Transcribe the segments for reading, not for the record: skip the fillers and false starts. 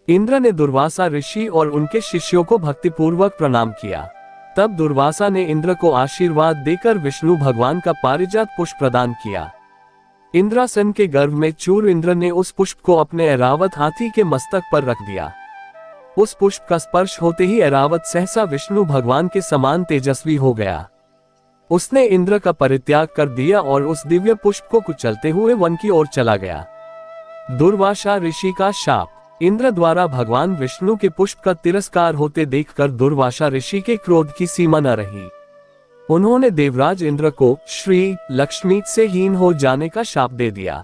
इंद्र ने दुर्वासा ऋषि और उनके शिष्यों को भक्तिपूर्वक प्रणाम किया। तब दुर्वासा ने इंद्र को आशीर्वाद देकर विष्णु भगवान का पारिजात पुष्प प्रदान किया। इंद्रासन के गर्भ में चूर इंद्र ने उस पुष्प को अपने ऐरावत हाथी के मस्तक पर रख दिया। उस पुष्प का स्पर्श होते ही ऐरावत सहसा विष्णु भगवान के समान तेजस्वी हो गया। उसने इंद्र का परित्याग कर दिया और उस दिव्य पुष्प को कुचलते हुए वन की ओर चला गया। दुर्वासा ऋषि का शाप। इंद्र द्वारा भगवान विष्णु के पुष्प का तिरस्कार होते देखकर दुर्वासा ऋषि के क्रोध की सीमा न रही। उन्होंने देवराज इंद्र को श्री लक्ष्मी से हीन हो जाने का शाप दे दिया।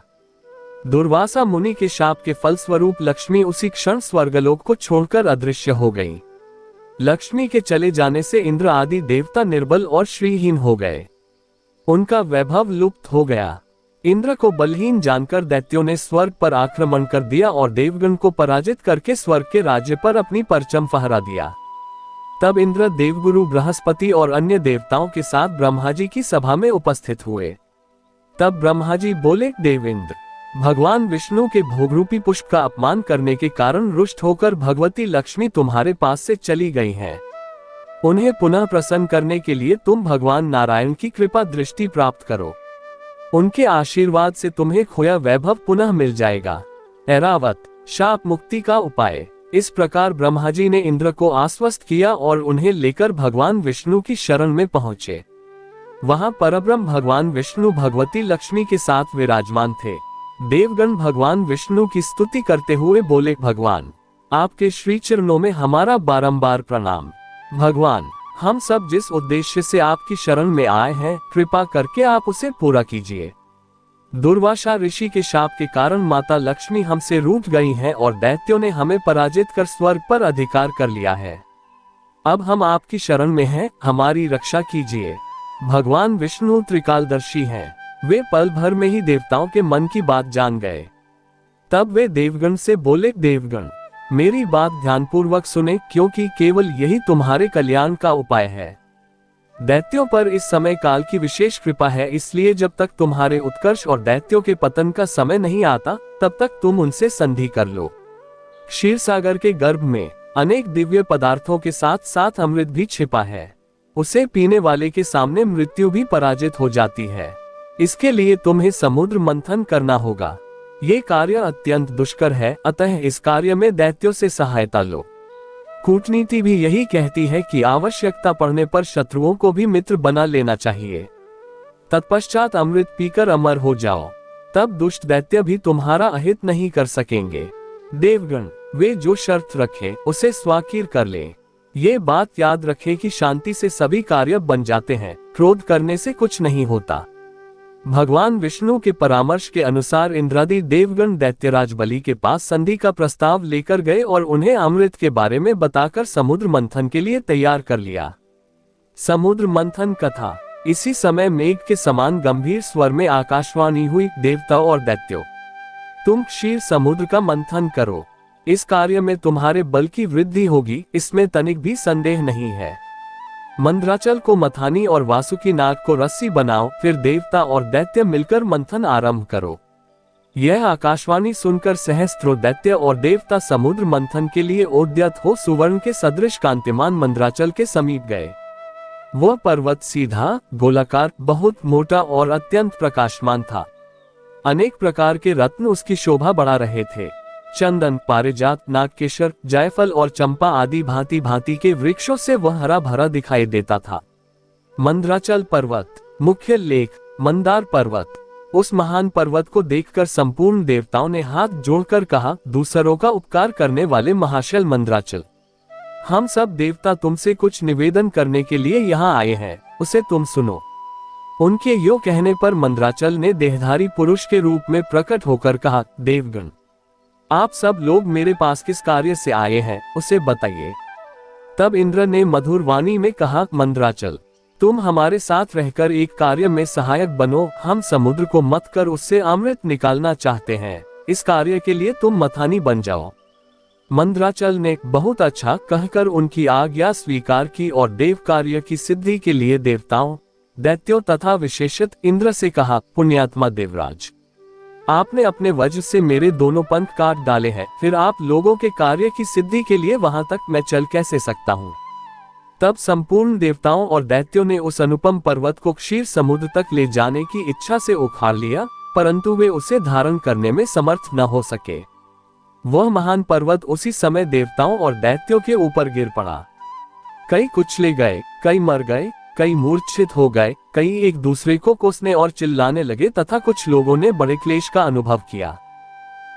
दुर्वासा मुनि के शाप के फलस्वरूप लक्ष्मी उसी क्षण स्वर्गलोक को छोड़कर अदृश्य हो गई। लक्ष्मी के चले जाने से इंद्र आदि देवता निर्बल और श्रीहीन हो गए। उनका वैभव लुप्त हो गया। इंद्र को बलहीन जानकर दैत्यों ने स्वर्ग पर आक्रमण कर दिया और देवगण को पराजित करके स्वर्ग के राज्य पर अपनी परचम फहरा दिया। तब इंद्र देवगुरु बृहस्पति और अन्य देवताओं के साथ ब्रह्मा जी की सभा में उपस्थित हुए। तब ब्रह्मा जी बोले, देवेंद्र, भगवान विष्णु के भोगरूपी पुष्प का अपमान करने के कारण रुष्ट होकर भगवती लक्ष्मी तुम्हारे पास से चली गई हैं। उन्हें पुनः प्रसन्न करने के लिए तुम भगवान नारायण की कृपा दृष्टि प्राप्त करो। उनके आशीर्वाद से तुम्हें खोया वैभव पुनः मिल जाएगा। ऐरावत, शाप मुक्ति का उपाय। इस प्रकार ब्रह्मा जी ने इंद्र को आश्वस्त किया और उन्हें लेकर भगवान विष्णु की शरण में पहुंचे। वहां परब्रह्म भगवान विष्णु भगवती लक्ष्मी के साथ विराजमान थे। देवगण भगवान विष्णु की स्तुति करते हुए बोले, भगवान, आपके श्री चरणों में हमारा बारंबार प्रणाम। भगवान, हम सब जिस उद्देश्य से आपकी शरण में आए हैं, कृपा करके आप उसे पूरा कीजिए। दुर्वासा ऋषि के शाप के कारण माता लक्ष्मी हमसे रूठ गई हैं और दैत्यों ने हमें पराजित कर स्वर्ग पर अधिकार कर लिया है। अब हम आपकी शरण में हैं, हमारी रक्षा कीजिए। भगवान विष्णु त्रिकालदर्शी हैं। वे पल भर में ही देवताओं के मन की बात जान गए। तब वे देवगण से बोले, देवगण, मेरी बात ध्यानपूर्वक सुने, क्योंकि केवल यही तुम्हारे कल्याण का उपाय है। दैत्यों पर इस समय काल की विशेष कृपा है, इसलिए जब तक तुम्हारे उत्कर्ष और दैत्यों के पतन का समय नहीं आता, तब तक तुम उनसे संधि कर लो। क्षीर सागर के गर्भ में अनेक दिव्य पदार्थों के साथ साथ अमृत भी छिपा है। उसे पीने वाले के सामने मृत्यु भी पराजित हो जाती है। इसके लिए तुम्हें समुद्र मंथन करना होगा। ये कार्य अत्यंत दुष्कर है, अतः इस कार्य में दैत्यों से सहायता लो। कूटनीति भी यही कहती है कि आवश्यकता पड़ने पर शत्रुओं को भी मित्र बना लेना चाहिए। तत्पश्चात अमृत पीकर अमर हो जाओ, तब दुष्ट दैत्य भी तुम्हारा अहित नहीं कर सकेंगे। देवगण, वे जो शर्त रखे उसे स्वाकीर कर लें। ये बात याद रखें कि शांति से सभी कार्य बन जाते हैं, क्रोध करने से कुछ नहीं होता। भगवान विष्णु के परामर्श के अनुसार इंद्रादि देवगण दैत्यराज बलि के पास संधि का प्रस्ताव लेकर गए और उन्हें अमृत के बारे में बताकर समुद्र मंथन के लिए तैयार कर लिया। समुद्र मंथन कथा। इसी समय मेघ के समान गंभीर स्वर में आकाशवाणी हुई, देवताओं और दैत्यों, तुम क्षीर समुद्र का मंथन करो। इस कार्य में तुम्हारे बल की वृद्धि होगी, इसमें तनिक भी संदेह नहीं है। मंद्राचल को मथानी और वासुकी नाग को रस्सी बनाओ, फिर देवता और दैत्य मिलकर मंथन आरंभ करो। यह आकाशवाणी सुनकर सहस्त्रों दैत्य और देवता समुद्र मंथन के लिए उद्यत हो सुवर्ण के सदृश कांतिमान मंद्राचल के समीप गए। वह पर्वत सीधा, गोलाकार, बहुत मोटा और अत्यंत प्रकाशमान था। अनेक प्रकार के रत्न उसकी शोभा बढ़ा रहे थे। चंदन, पारिजात, नागकेशर, जायफल और चंपा आदि भांति भांति के वृक्षों से वह हरा भरा दिखाई देता था। मंद्राचल पर्वत। मुख्य लेख। मंदार पर्वत। उस महान पर्वत को देखकर संपूर्ण देवताओं ने हाथ जोड़कर कहा, दूसरों का उपकार करने वाले महाशल मंद्राचल, हम सब देवता तुमसे कुछ निवेदन करने के लिए यहाँ आए हैं, उसे तुम सुनो। उनके यो कहने पर मंद्राचल ने देहधारी पुरुष के रूप में प्रकट होकर कहा, देवगण, आप सब लोग मेरे पास किस कार्य से आए हैं, उसे बताइए। तब इंद्र ने मधुर वाणी में कहा, मंद्राचल, तुम हमारे साथ रहकर एक कार्य में सहायक बनो। हम समुद्र को मथ कर उससे अमृत निकालना चाहते हैं। इस कार्य के लिए तुम मथानी बन जाओ। मंद्राचल ने बहुत अच्छा कहकर उनकी आज्ञा स्वीकार की और देव कार्य की सिद्धि के लिए देवताओं, दैत्यों तथा विशेषत इंद्र से कहा, पुण्यात्मा देवराज, आपने अपने वज्र से मेरे दोनों पंख काट डाले हैं, फिर आप लोगों के कार्य की सिद्धि के लिए वहां तक मैं चल कैसे सकता हूँ। तब संपूर्ण देवताओं और दैत्यों ने उस अनुपम पर्वत को क्षीर समुद्र तक ले जाने की इच्छा से उखाड़ लिया, परंतु वे उसे धारण करने में समर्थ न हो सके। वह महान पर्वत उसी समय देवताओं और दैत्यों के ऊपर गिर पड़ा। कई कुचले गए, कई मर गए, कई मूर्छित हो गए, कई एक दूसरे को कोसने और चिल्लाने लगे तथा कुछ लोगों ने बड़े क्लेश का अनुभव किया।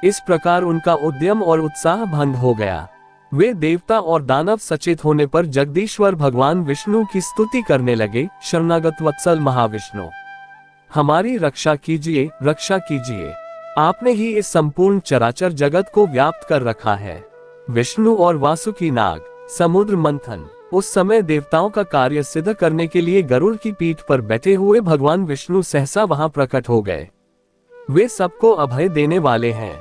इस प्रकार उनका उद्यम और उत्साह भंग हो गया। वे देवता और दानव सचेत होने पर जगदीश्वर भगवान विष्णु की स्तुति करने लगे। शरणागत वत्सल महाविष्णु, हमारी रक्षा कीजिए, रक्षा कीजिए। आपने ही इस संपूर्ण चराचर जगत को व्याप्त कर रखा है। विष्णु और वासुकी नाग, समुद्र मंथन। उस समय देवताओं का कार्य सिद्ध करने के लिए गरुड़ की पीठ पर बैठे हुए भगवान विष्णु सहसा वहां प्रकट हो गए। वे सबको अभय देने वाले हैं।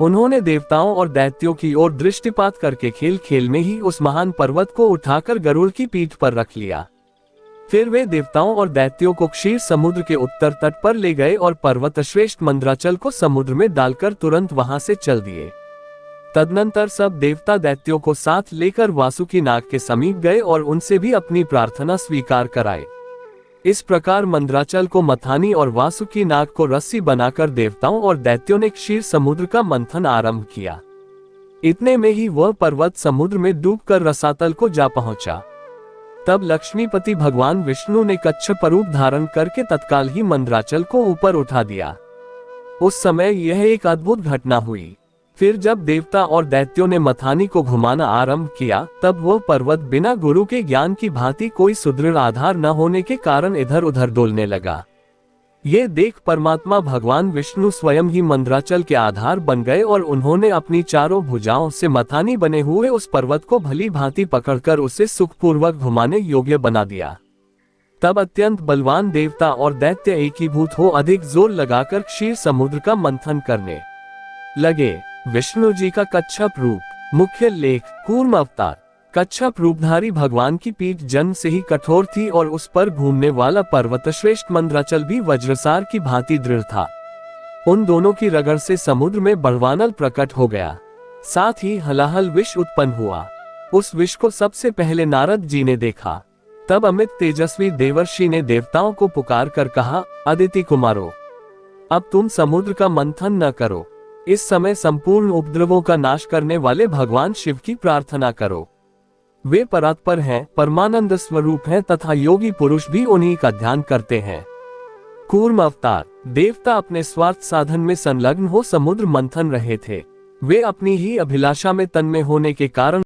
उन्होंने देवताओं और दैत्यों की ओर दृष्टिपात करके खेल खेल में ही उस महान पर्वत को उठाकर गरुड़ की पीठ पर रख लिया। फिर वे देवताओं और दैत्यों को क्षीर समुद्र के उत्तर तट पर ले गए और पर्वत श्रेष्ठ मंद्राचल को समुद्र में डालकर तुरंत वहां से चल दिए। तदनंतर सब देवता दैत्यों को साथ लेकर वासुकी नाग के समीप गए और उनसे भी अपनी प्रार्थना स्वीकार कराए। इस प्रकार मंद्राचल को मथानी और वासुकी नाग को रस्सी बनाकर देवताओं और दैत्यों ने क्षीर समुद्र का मंथन आरंभ किया। इतने में ही वह पर्वत समुद्र में डूबकर रसातल को जा पहुंचा। तब लक्ष्मीपति भगवान विष्णु ने कच्छप रूप धारण करके तत्काल ही मंद्राचल को ऊपर उठा दिया। उस समय यह एक अद्भुत घटना हुई। फिर जब देवता और दैत्यों ने मथानी को घुमाना आरंभ किया, तब वह पर्वत बिना गुरु के ज्ञान की भांति कोई सुदृढ़ आधार न होने के कारण इधर उधर डोलने लगा। ये देख परमात्मा भगवान विष्णु स्वयं ही मंद्राचल के आधार बन गए और उन्होंने अपनी चारों भुजाओं से मथानी बने हुए उस पर्वत को भली भांति पकड़कर उसे सुखपूर्वक घुमाने योग्य बना दिया। तब अत्यंत बलवान देवता और दैत्य एकीभूत हो अधिक जोर लगाकर क्षीर समुद्र का मंथन करने लगे। विष्णु जी का कच्छप रूप। मुख्य लेख। कूर्म अवतार। कच्छप रूपधारी भगवान की पीठ जन्म से ही कठोर थी और उस पर घूमने वाला पर्वत श्रेष्ठ मंद्राचल भी वज्रसार की भांति दृढ़ था। उन दोनों की रगड़ से समुद्र में बड़वानल प्रकट हो गया। साथ ही हलाहल विष उत्पन्न हुआ। उस विष को सबसे पहले नारद जी ने देखा। तब अमित तेजस्वी देवर्षि ने देवताओं को पुकार कर कहा, अदिति कुमारो, अब तुम समुद्र का मंथन न करो। इस समय संपूर्ण उपद्रवों का नाश करने वाले भगवान शिव की प्रार्थना करो। वे परात्पर हैं, परमानंद स्वरूप हैं तथा योगी पुरुष भी उन्हीं का ध्यान करते हैं। कूर्म अवतार। देवता अपने स्वार्थ साधन में संलग्न हो समुद्र मंथन रहे थे। वे अपनी ही अभिलाषा में तन्मय होने के कारण